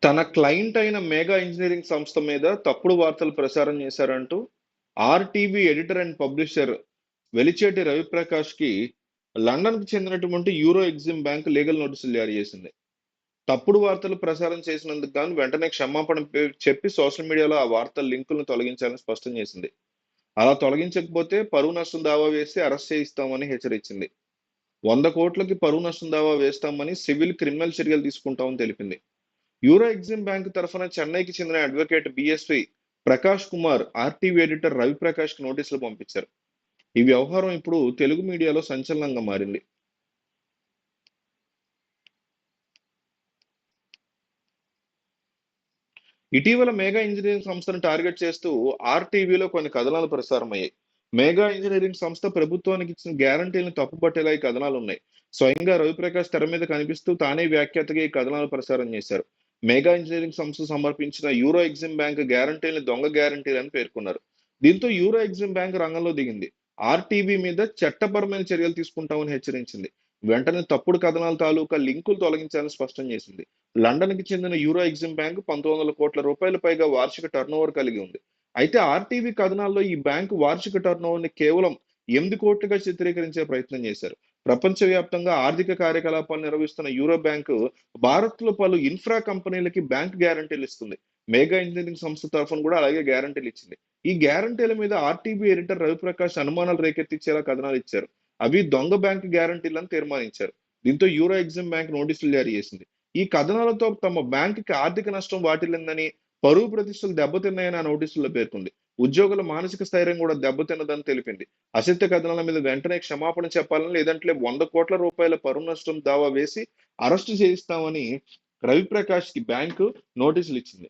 తన క్లయింట్ అయిన మేఘా ఇంజనీరింగ్ సంస్థ మీద తప్పుడు వార్తలు ప్రసారం చేశారంటూ RTV editor and publisher Velicheti Raviprakash కి లండన్ కు చెందినటువంటి యూరో ఎగ్జిమ్ బ్యాంక్ లీగల్ నోటీసులు జారీ చేసింది. తప్పుడు వార్తలు ప్రసారం చేసినందుకు గాను వెంటనే క్షమాపణ చెప్పి సోషల్ మీడియాలో ఆ వార్తల లింకులను తొలగించాలని స్పష్టం చేసింది. అలా తొలగించకపోతే పరువు నష్టం దావా వేసి అరెస్ట్ చేయిస్తామని హెచ్చరించింది. 100 కోట్లకి పరువు నష్టం దావా వేస్తామని సివిల్, క్రిమినల్ చర్యలు తీసుకుంటామని తెలిపింది. యూరో ఎగ్జిమ్ బ్యాంక్ తరఫున చెన్నైకి చెందిన advocate BSV Prakash Kumar RTV editor Ravi Prakash కి నోటీసులు పంపించారు. ఈ వ్యవహారం ఇప్పుడు తెలుగు మీడియాలో సంచలనంగా మారింది. ఇటీవల మేఘా ఇంజనీరింగ్ సంస్థను టార్గెట్ చేస్తూ ఆర్టీవీలో కొన్ని కథనాలు ప్రసారమయ్యాయి. మేఘా ఇంజనీరింగ్ సంస్థ ప్రభుత్వానికి ఇచ్చిన గ్యారంటీలను తప్పుపట్టేలా ఈ కథనాలు ఉన్నాయి. స్వయంగా రవిప్రకాష్ తెర మీద కనిపిస్తూ తానే వ్యాఖ్యాతగా ఈ కథనాలు ప్రసారం చేశారు. మేఘా ఇంజనీరింగ్ సంస్థ సమర్పించిన యూరో ఎగ్జిమ్ బ్యాంక్ గ్యారంటీలను దొంగ గ్యారంటీలని పేర్కొన్నారు. దీంతో యూరో ఎగ్జిమ్ బ్యాంక్ రంగంలో దిగింది. ఆర్టీవీ మీద చట్టపరమైన చర్యలు తీసుకుంటామని హెచ్చరించింది. వెంటనే తప్పుడు కథనాల తాలూకా లింకులు తొలగించాలని స్పష్టం చేసింది. లండన్ కి చెందిన యూరో ఎగ్జిమ్ బ్యాంక్ 1900 కోట్ల రూపాయల పైగా వార్షిక టర్నోవర్ కలిగి ఉంది. అయితే ఆర్టీవీ కథనాల్లో ఈ బ్యాంకు వార్షిక టర్నోవర్ ని కేవలం 8 కోట్లుగా చిత్రీకరించే ప్రయత్నం చేశారు. ప్రపంచవ్యాప్తంగా ఆర్థిక కార్యకలాపాలు నిర్వహిస్తున్న యూరో బ్యాంకు భారత్ లో పలు ఇన్ఫ్రా కంపెనీలకి బ్యాంక్ గ్యారంటీలు ఇస్తుంది. మేఘా ఇంజనీరింగ్ సంస్థ తరఫున కూడా అలాగే గ్యారంటీలు ఇచ్చింది. ఈ గ్యారంటీల మీద ఆర్టీబీ ఎడిటర్ రవిప్రకాష్ అనుమానాలు రేకెత్తించేలా కథనాలు ఇచ్చారు. అవి దొంగ బ్యాంక్ గ్యారంటీలను తీర్మానించారు. దీంతో యూరో ఎగ్జిమ్ బ్యాంక్ నోటీసులు జారీ చేసింది. ఈ కథనాలతో తమ బ్యాంకుకి ఆర్థిక నష్టం వాటిల్లిందని, పరువు ప్రతిష్టలు దెబ్బతిన్నాయని ఆ నోటీసుల్లో పేర్కొంది. ఉద్యోగుల మానసిక స్థైర్యం కూడా దెబ్బతిన్నదని తెలిపింది. అసత్య కథనాల మీద వెంటనే క్షమాపణ చెప్పాలని, లేదంటే 100 కోట్ల రూపాయల పరువు నష్టం దావా వేసి అరెస్టు చేయిస్తామని రవిప్రకాష్ కి బ్యాంకు నోటీసులు ఇచ్చింది.